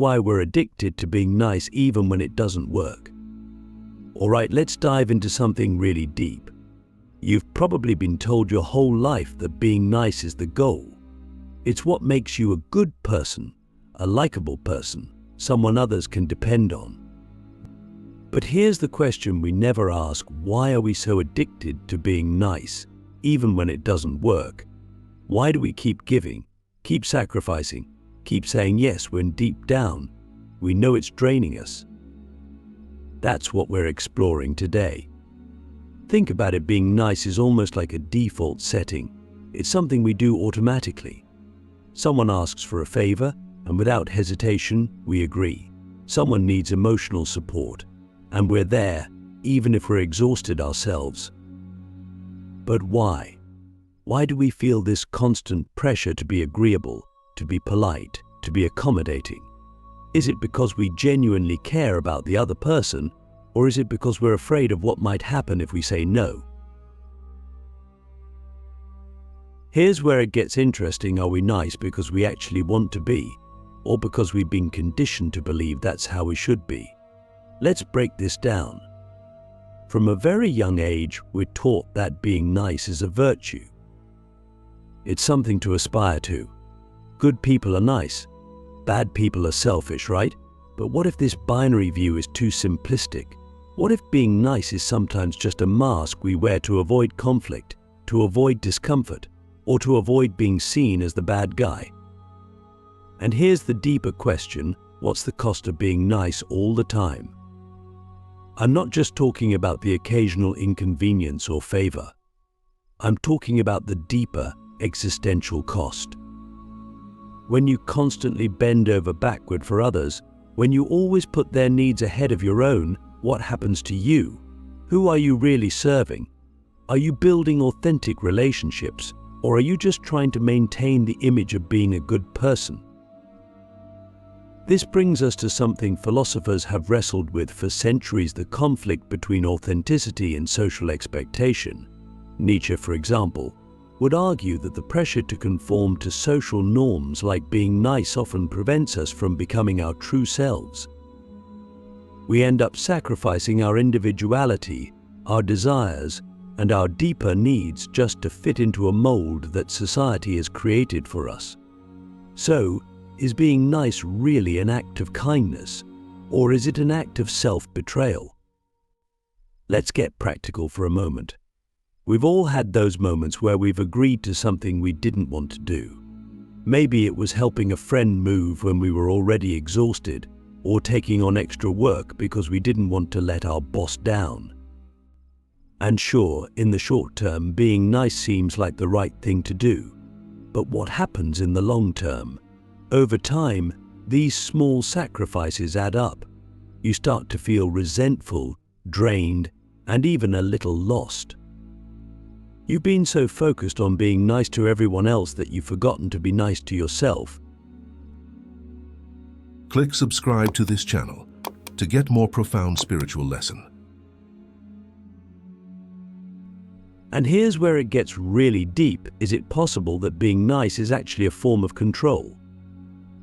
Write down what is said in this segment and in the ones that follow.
Why we're addicted to being nice even when it doesn't work. Alright, let's dive into something really deep. You've probably been told your whole life that being nice is the goal. It's what makes you a good person, a likable person, someone others can depend on. But here's the question we never ask: why are we so addicted to being nice, even when it doesn't work? Why do we keep giving, keep sacrificing, keep saying yes when deep down we know it's draining us? That's what we're exploring today. Think about it, being nice is almost like a default setting. It's something we do automatically. Someone asks for a favor, and without hesitation, we agree. Someone needs emotional support, and we're there, even if we're exhausted ourselves. But why? Why do we feel this constant pressure to be agreeable, to be polite, to be accommodating? Is it because we genuinely care about the other person, or is it because we're afraid of what might happen if we say no? Here's where it gets interesting. Are we nice because we actually want to be, or because we've been conditioned to believe that's how we should be? Let's break this down. From a very young age, we're taught that being nice is a virtue. It's something to aspire to. Good people are nice, bad people are selfish, right? But what if this binary view is too simplistic? What if being nice is sometimes just a mask we wear to avoid conflict, to avoid discomfort, or to avoid being seen as the bad guy? And here's the deeper question: what's the cost of being nice all the time? I'm not just talking about the occasional inconvenience or favor. I'm talking about the deeper existential cost. When you constantly bend over backward for others, when you always put their needs ahead of your own, what happens to you? Who are you really serving? Are you building authentic relationships, or are you just trying to maintain the image of being a good person? This brings us to something philosophers have wrestled with for centuries: the conflict between authenticity and social expectation. Nietzsche, for example, would argue that the pressure to conform to social norms like being nice often prevents us from becoming our true selves. We end up sacrificing our individuality, our desires, and our deeper needs just to fit into a mold that society has created for us. So, is being nice really an act of kindness, or is it an act of self-betrayal? Let's get practical for a moment. We've all had those moments where we've agreed to something we didn't want to do. Maybe it was helping a friend move when we were already exhausted, or taking on extra work because we didn't want to let our boss down. And sure, in the short term, being nice seems like the right thing to do. But what happens in the long term? Over time, these small sacrifices add up. You start to feel resentful, drained, and even a little lost. You've been so focused on being nice to everyone else that you've forgotten to be nice to yourself. Click subscribe to this channel to get more profound spiritual lesson. And here's where it gets really deep. Is it possible that being nice is actually a form of control?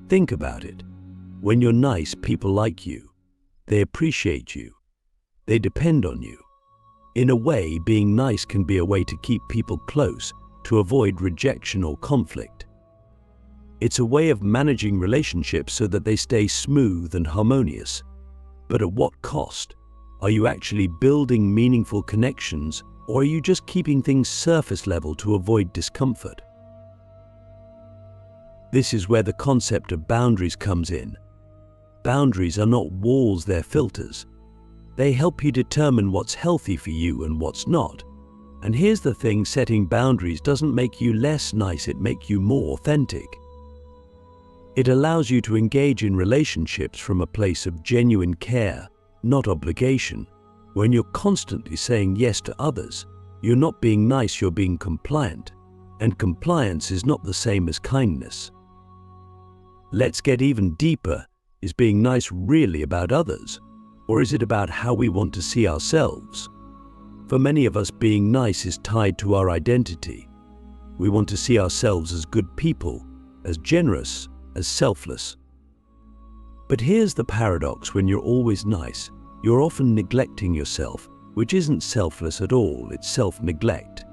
Think about it. When you're nice, people like you. They appreciate you. They depend on you. In a way, being nice can be a way to keep people close, to avoid rejection or conflict. It's a way of managing relationships so that they stay smooth and harmonious. But at what cost? Are you actually building meaningful connections, or are you just keeping things surface level to avoid discomfort? This is where the concept of boundaries comes in. Boundaries are not walls, they're filters. They help you determine what's healthy for you and what's not. And here's the thing: setting boundaries doesn't make you less nice, it makes you more authentic. It allows you to engage in relationships from a place of genuine care, not obligation. When you're constantly saying yes to others, you're not being nice, you're being compliant. And compliance is not the same as kindness. Let's get even deeper. Is being nice really about others? Or is it about how we want to see ourselves? For many of us, being nice is tied to our identity. We want to see ourselves as good people, as generous, as selfless. But here's the paradox: when you're always nice, you're often neglecting yourself, which isn't selfless at all, it's self-neglect.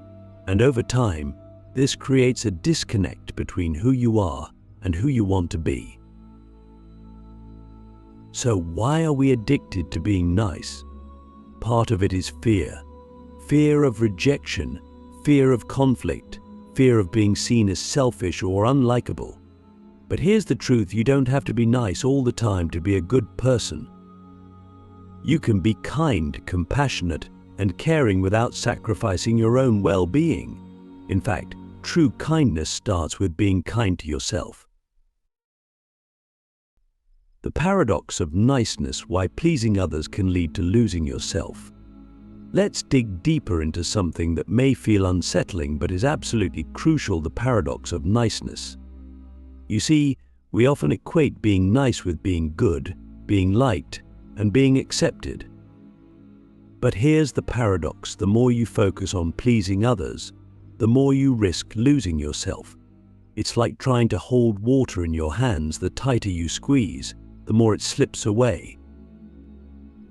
And over time, this creates a disconnect between who you are and who you want to be. So why are we addicted to being nice? Part of it is fear. Fear of rejection, fear of conflict, fear of being seen as selfish or unlikable. But here's the truth: you don't have to be nice all the time to be a good person. You can be kind, compassionate, and caring without sacrificing your own well-being. In fact, true kindness starts with being kind to yourself. The paradox of niceness: why pleasing others can lead to losing yourself. Let's dig deeper into something that may feel unsettling but is absolutely crucial: the paradox of niceness. You see, we often equate being nice with being good, being liked, and being accepted. But here's the paradox: the more you focus on pleasing others, the more you risk losing yourself. It's like trying to hold water in your hands. The tighter you squeeze, the more it slips away.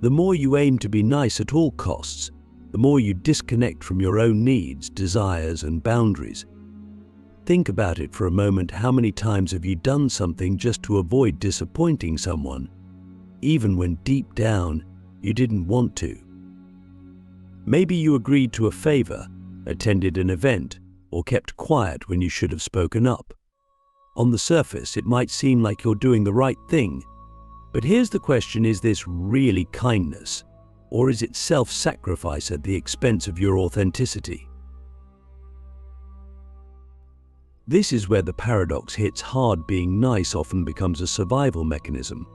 The more you aim to be nice at all costs, the more you disconnect from your own needs, desires, and boundaries. Think about it for a moment. How many times have you done something just to avoid disappointing someone, even when deep down you didn't want to? Maybe you agreed to a favor, attended an event, or kept quiet when you should have spoken up. On the surface, it might seem like you're doing the right thing. But here's the question: is this really kindness? Or is it self-sacrifice at the expense of your authenticity? This is where the paradox hits hard. Being nice often becomes a survival mechanism.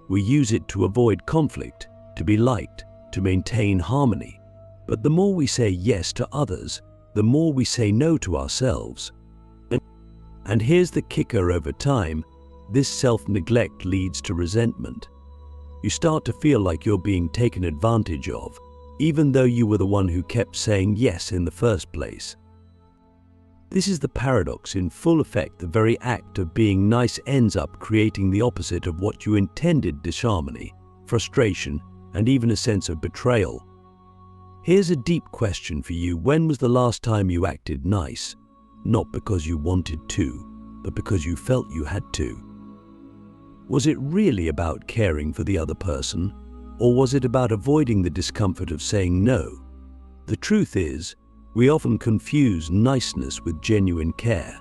We use it to avoid conflict, to be liked, to maintain harmony. But the more we say yes to others, the more we say no to ourselves. And here's the kicker: over time, this self-neglect leads to resentment. You start to feel like you're being taken advantage of, even though you were the one who kept saying yes in the first place. This is the paradox in full effect. The very act of being nice ends up creating the opposite of what you intended: disharmony, frustration, and even a sense of betrayal. Here's a deep question for you: when was the last time you acted nice? Not because you wanted to, but because you felt you had to. Was it really about caring for the other person, or was it about avoiding the discomfort of saying no? The truth is, we often confuse niceness with genuine care.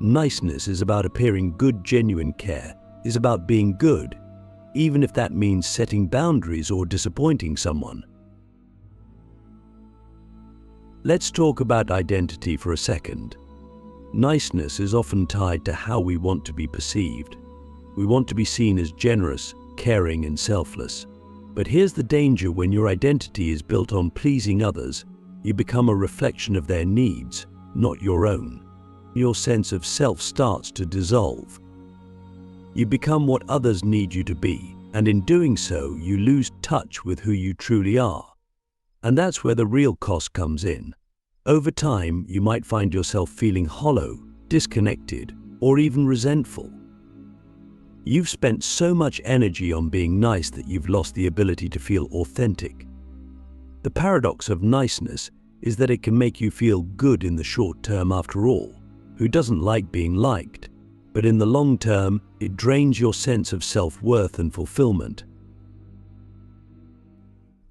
Niceness is about appearing good. Genuine care is about being good, even if that means setting boundaries or disappointing someone. Let's talk about identity for a second. Niceness is often tied to how we want to be perceived. We want to be seen as generous, caring, and selfless. But here's the danger: when your identity is built on pleasing others, you become a reflection of their needs, not your own. Your sense of self starts to dissolve. You become what others need you to be, and in doing so, you lose touch with who you truly are. And that's where the real cost comes in. Over time, you might find yourself feeling hollow, disconnected, or even resentful. You've spent so much energy on being nice that you've lost the ability to feel authentic. The paradox of niceness is that it can make you feel good in the short term. After all, who doesn't like being liked? But in the long term, it drains your sense of self-worth and fulfillment.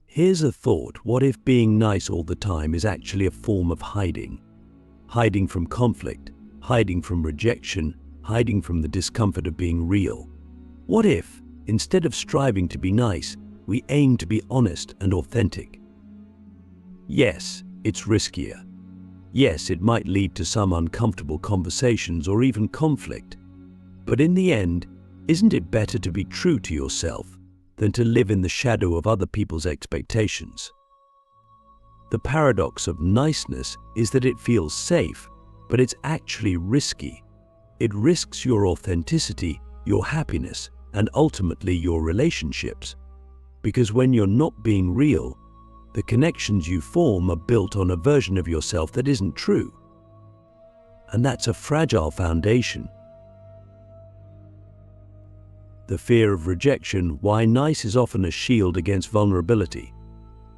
Here's a thought: what if being nice all the time is actually a form of hiding? Hiding from conflict, hiding from rejection, hiding from the discomfort of being real. What if, instead of striving to be nice, we aim to be honest and authentic? Yes, it's riskier. Yes, it might lead to some uncomfortable conversations or even conflict. But in the end, isn't it better to be true to yourself than to live in the shadow of other people's expectations? The paradox of niceness is that it feels safe, but it's actually risky. It risks your authenticity, your happiness, and ultimately your relationships. Because when you're not being real, the connections you form are built on a version of yourself that isn't true. And that's a fragile foundation. the fear of rejection, why nice is often a shield against vulnerability.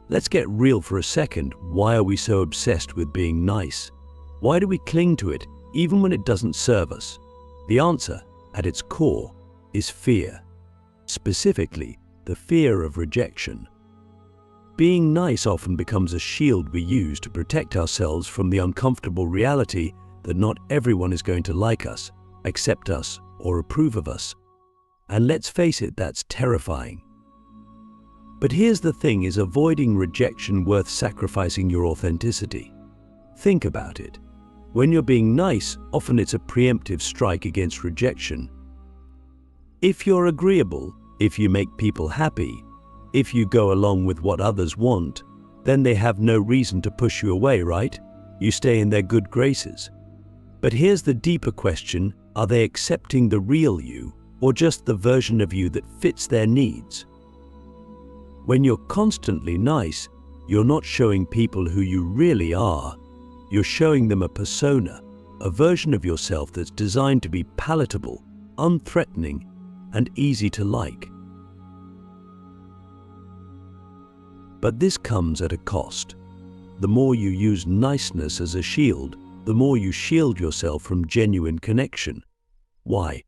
Let's get real for a second. Why are we so obsessed with being nice? Why do we cling to it even when it doesn't serve us? The answer, at its core, is fear. Specifically, the fear of rejection. Being nice often becomes a shield we use to protect ourselves from the uncomfortable reality that not everyone is going to like us, accept us, or approve of us. And let's face it, that's terrifying. But here's the thing, is avoiding rejection worth sacrificing your authenticity? Think about it. When you're being nice, often it's a preemptive strike against rejection. If you're agreeable, if you make people happy, if you go along with what others want, then they have no reason to push you away, right? You stay in their good graces. But here's the deeper question, are they accepting the real you, or just the version of you that fits their needs? When you're constantly nice, you're not showing people who you really are. You're showing them a persona, a version of yourself that's designed to be palatable, unthreatening, and easy to like. But this comes at a cost. The more you use niceness as a shield, the more you shield yourself from genuine connection. Why?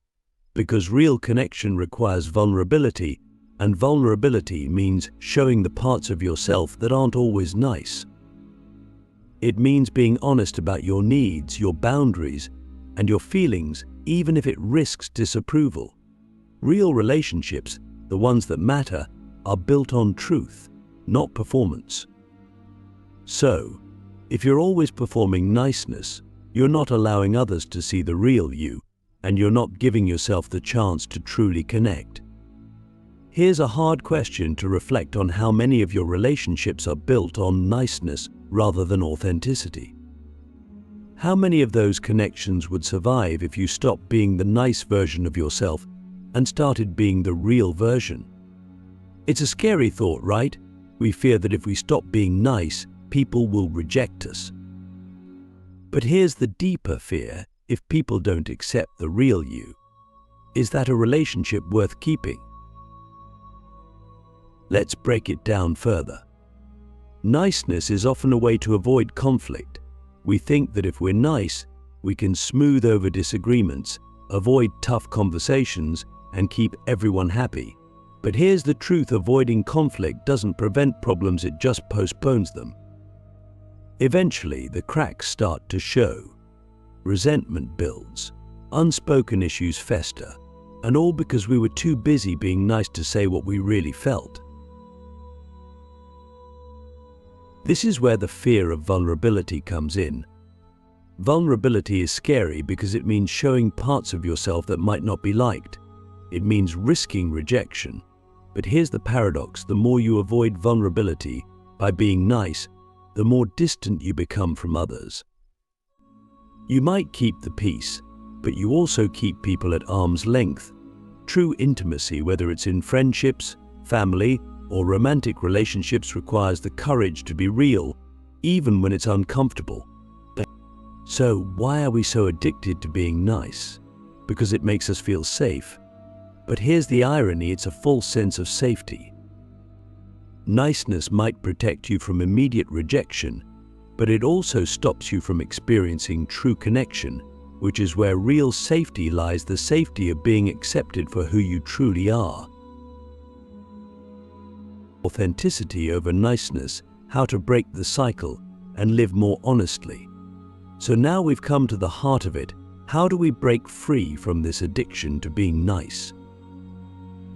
Because real connection requires vulnerability, and vulnerability means showing the parts of yourself that aren't always nice. It means being honest about your needs, your boundaries, and your feelings, even if it risks disapproval. Real relationships, the ones that matter, are built on truth, not performance. So, if you're always performing niceness, you're not allowing others to see the real you, and you're not giving yourself the chance to truly connect. Here's a hard question to reflect on: how many of your relationships are built on niceness rather than authenticity? How many of those connections would survive if you stopped being the nice version of yourself and started being the real version? It's a scary thought, right? We fear that if we stop being nice, people will reject us. But here's the deeper fear: if people don't accept the real you, is that a relationship worth keeping? Let's break it down further. Niceness is often a way to avoid conflict. We think that if we're nice, we can smooth over disagreements, avoid tough conversations, and keep everyone happy. But here's the truth: avoiding conflict doesn't prevent problems, it just postpones them. Eventually, the cracks start to show. Resentment builds, unspoken issues fester, and all because we were too busy being nice to say what we really felt. This is where the fear of vulnerability comes in. Vulnerability is scary because it means showing parts of yourself that might not be liked. It means risking rejection. But here's the paradox: the more you avoid vulnerability by being nice, the more distant you become from others. You might keep the peace, but you also keep people at arm's length. True intimacy, whether it's in friendships, family, or romantic relationships, requires the courage to be real, even when it's uncomfortable. So why are we so addicted to being nice? Because it makes us feel safe. But here's the irony: it's a false sense of safety. Niceness might protect you from immediate rejection, but it also stops you from experiencing true connection, which is where real safety lies: the safety of being accepted for who you truly are. Authenticity over niceness, how to break the cycle and live more honestly. So now we've come to the heart of it. How do we break free from this addiction to being nice?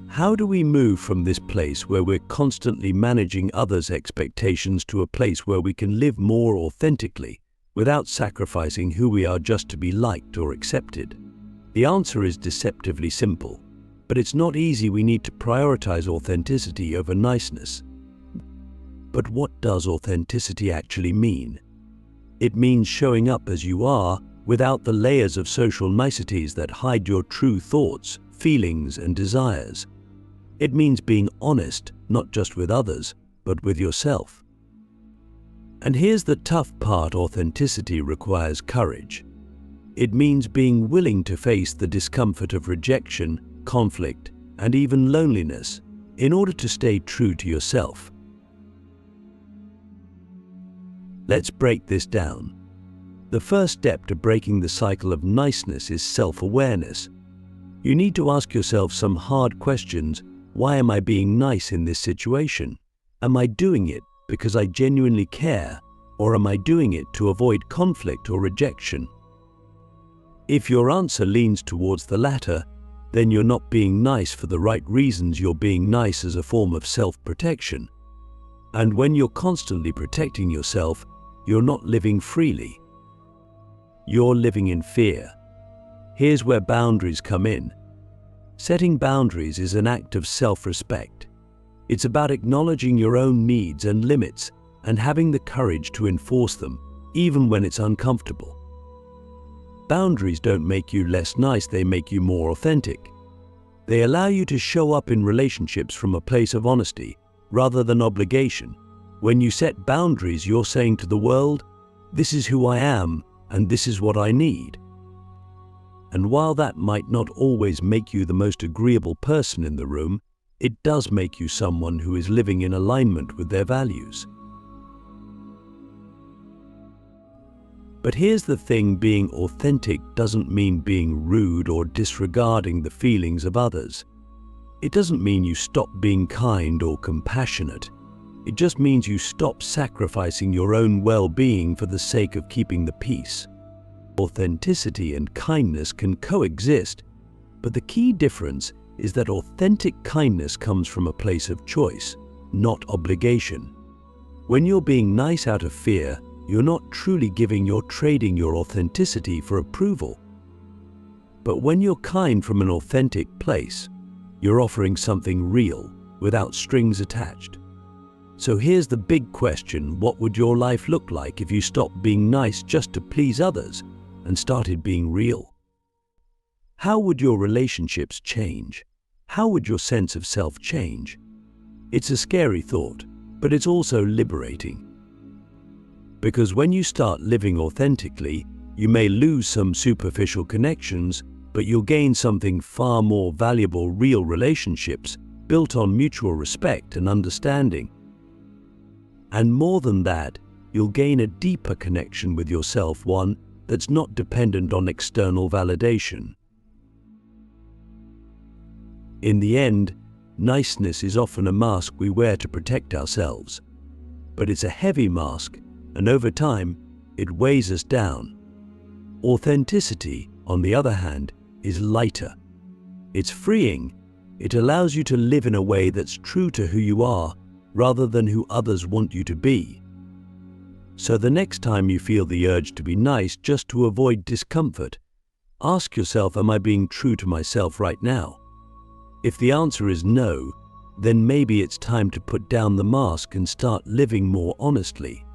How do we move from this place where we're constantly managing others' expectations to a place where we can live more authentically without sacrificing who we are just to be liked or accepted? The answer is deceptively simple. But it's not easy. We need to prioritize authenticity over niceness. But what does authenticity actually mean? It means showing up as you are, without the layers of social niceties that hide your true thoughts, feelings, and desires. It means being honest, not just with others, but with yourself. And here's the tough part: authenticity requires courage. It means being willing to face the discomfort of rejection, conflict, and even loneliness in order to stay true to yourself. Let's break this down. The first step to breaking the cycle of niceness is self-awareness. You need to ask yourself some hard questions. Why am I being nice in this situation? Am I doing it because I genuinely care, or am I doing it to avoid conflict or rejection? If your answer leans towards the latter, then you're not being nice for the right reasons. You're being nice as a form of self-protection. And when you're constantly protecting yourself, you're not living freely. You're living in fear. Here's where boundaries come in. Setting boundaries is an act of self-respect. It's about acknowledging your own needs and limits and having the courage to enforce them, even when it's uncomfortable. Boundaries don't make you less nice, they make you more authentic. They allow you to show up in relationships from a place of honesty rather than obligation. When you set boundaries, you're saying to the world, "This is who I am, and this is what I need." And while that might not always make you the most agreeable person in the room, it does make you someone who is living in alignment with their values. But here's the thing, being authentic doesn't mean being rude or disregarding the feelings of others. It doesn't mean you stop being kind or compassionate. It just means you stop sacrificing your own well-being for the sake of keeping the peace. Authenticity and kindness can coexist, but the key difference is that authentic kindness comes from a place of choice, not obligation. When you're being nice out of fear, you're not truly giving, you're trading your authenticity for approval. But when you're kind from an authentic place, you're offering something real without strings attached. So here's the big question: what would your life look like if you stopped being nice just to please others and started being real? How would your relationships change? How would your sense of self change? It's a scary thought, but it's also liberating. Because when you start living authentically, you may lose some superficial connections, but you'll gain something far more valuable: real relationships built on mutual respect and understanding. And more than that, you'll gain a deeper connection with yourself, one that's not dependent on external validation. In the end, niceness is often a mask we wear to protect ourselves. But it's a heavy mask, and over time, it weighs us down. Authenticity, on the other hand, is lighter. It's freeing. It allows you to live in a way that's true to who you are, rather than who others want you to be. So the next time you feel the urge to be nice just to avoid discomfort, ask yourself, am I being true to myself right now? If the answer is no, then maybe it's time to put down the mask and start living more honestly.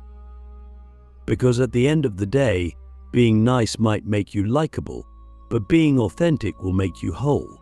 Because at the end of the day, being nice might make you likable, but being authentic will make you whole.